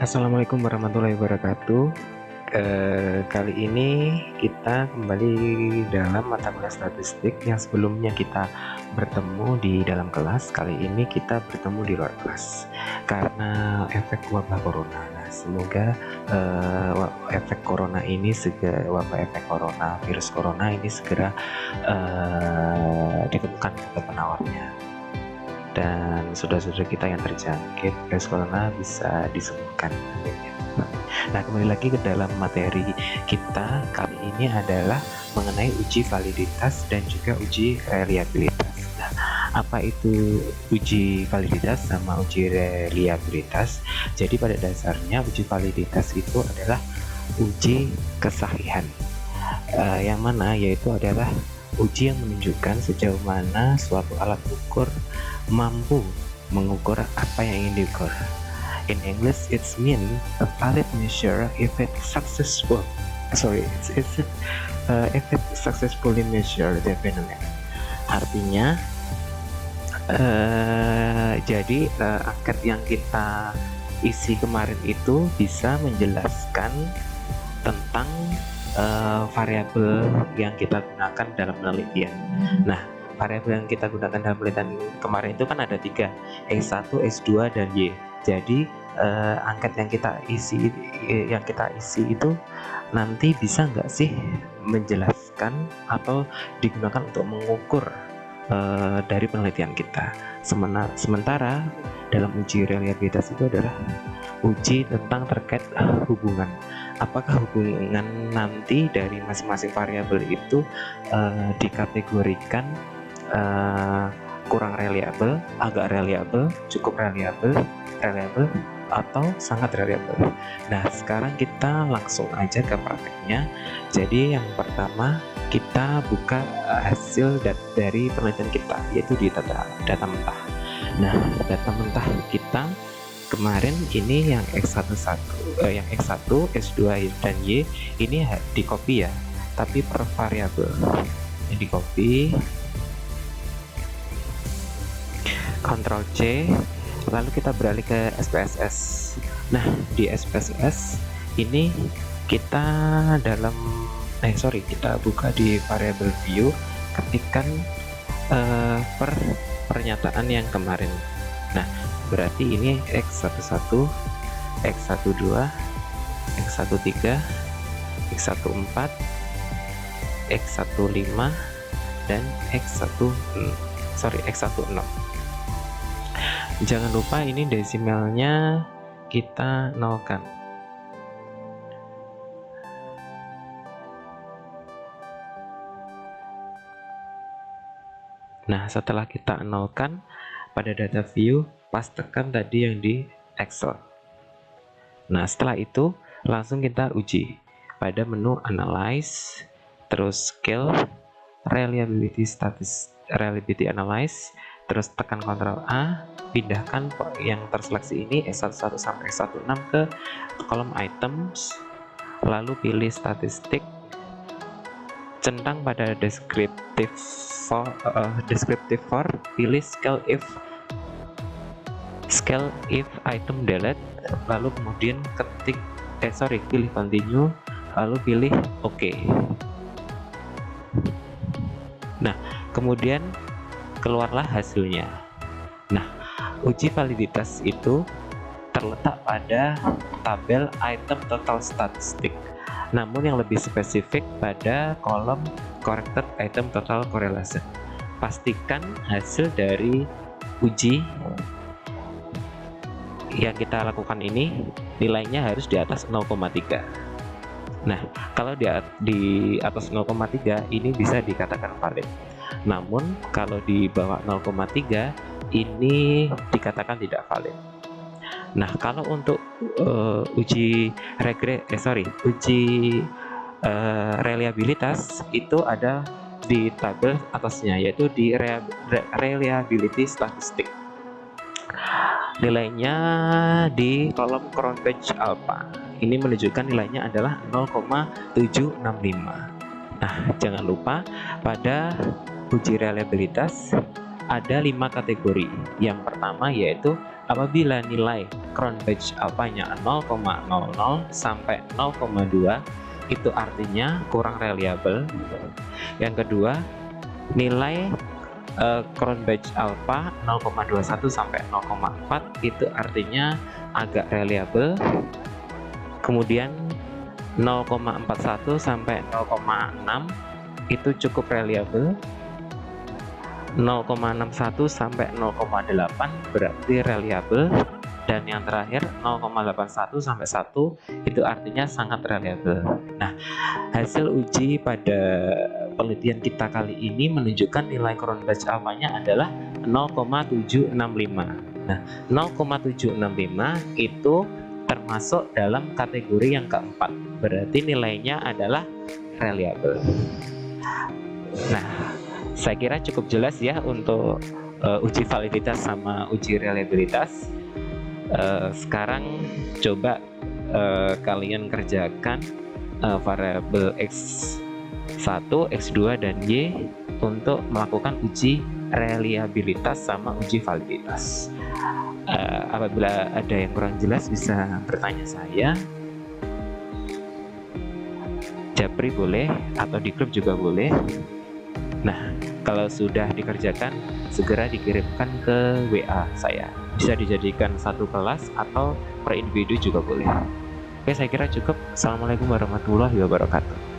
Assalamualaikum warahmatullahi wabarakatuh. Kali ini kita kembali dalam mata kuliah statistik yang sebelumnya kita bertemu di dalam kelas. Kali ini kita bertemu di luar kelas karena efek wabah corona. Nah, semoga efek corona ini virus corona ini segera ditemukan obat penawarnya, dan saudara-saudara kita yang terjangkit virus corona bisa disembuhkan. Nah, kembali lagi ke dalam materi kita kali ini adalah mengenai uji validitas dan juga uji reliabilitas. Nah, apa itu uji validitas sama uji reliabilitas? Jadi pada dasarnya uji validitas itu adalah uji kesahihan, yang mana yaitu adalah uji yang menunjukkan sejauh mana suatu alat ukur mampu mengukur apa yang ingin diukur. In English, it's mean a valid measure if it successfully measure the phenomenon. Artinya, jadi angket yang kita isi kemarin itu bisa menjelaskan tentang variabel yang kita gunakan dalam penelitian. Nah, variabel yang kita gunakan dalam penelitian kemarin itu kan ada 3, X1, X2, dan Y. Jadi angket yang kita isi itu nanti bisa nggak sih menjelaskan atau digunakan untuk mengukur dari penelitian kita. Sementara dalam uji reliabilitas itu adalah uji tentang terkait hubungan. Apakah hubungan nanti dari masing-masing variabel itu dikategorikan kurang reliable, agak reliable, cukup reliable, atau sangat reliable. Nah, sekarang kita langsung aja ke prakteknya. Jadi yang pertama kita buka hasil dari penelitian kita, yaitu di data mentah. Nah, data mentah kita kemarin ini yang X1, X2, dan Y ini di copy ya, tapi per variabel ini di copy, Ctrl C, lalu kita beralih ke SPSS. Nah, di SPSS ini kita kita buka di variable view, ketikkan pernyataan yang kemarin. Nah, berarti ini X11, X12, X13, X14, X15, dan X16. Jangan lupa ini desimalnya kita nolkan. Nah, setelah kita nolkan, pada data view pastekan tadi yang di Excel. Nah, setelah itu langsung kita uji pada menu Analyze, terus Scale, Reliability Analyze, terus tekan Ctrl A, pindahkan yang terseleksi ini S11 sampai S16 ke kolom items, lalu pilih statistik, centang pada descriptive for, pilih scale if item delete, lalu kemudian pilih continue, lalu pilih OK. Nah, kemudian keluarlah hasilnya. Nah, uji validitas itu terletak pada tabel item total statistik, namun yang lebih spesifik pada kolom corrected item total correlation. Pastikan hasil dari uji yang kita lakukan ini nilainya harus di atas 0,3. Nah, kalau di atas 0,3 ini bisa dikatakan valid. Namun kalau di bawah 0,3 ini dikatakan tidak valid. Nah, kalau untuk uji reliabilitas itu ada di tabel atasnya, yaitu di reliability statistik. Nilainya di kolom crown page alpha. Ini menunjukkan nilainya adalah 0,765. Nah, jangan lupa pada uji reliabilitas ada 5 kategori. Yang pertama yaitu apabila nilai Cronbach alphanya 0,00 sampai 0,2 itu artinya kurang reliable. Yang kedua, nilai Cronbach alpha 0,21 sampai 0,4 itu artinya agak reliable. Kemudian 0,41 sampai 0,6 itu cukup reliable. 0,61 sampai 0,8 berarti reliable, dan yang terakhir 0,81 sampai 1 itu artinya sangat reliable. Nah, hasil uji pada penelitian kita kali ini menunjukkan nilai Cronbach alphanya adalah 0,765. Nah, 0,765 itu termasuk dalam kategori yang keempat, berarti nilainya adalah reliable. Nah, saya kira cukup jelas ya untuk uji validitas sama uji reliabilitas. Sekarang coba kalian kerjakan variabel X1, X2, dan Y untuk melakukan uji reliabilitas sama uji validitas. Apabila ada yang kurang jelas bisa bertanya saya. Japri boleh, atau di grup juga boleh. Nah, kalau sudah dikerjakan, segera dikirimkan ke WA saya. Bisa dijadikan satu kelas atau per individu juga boleh. Oke, saya kira cukup. Assalamualaikum warahmatullahi wabarakatuh.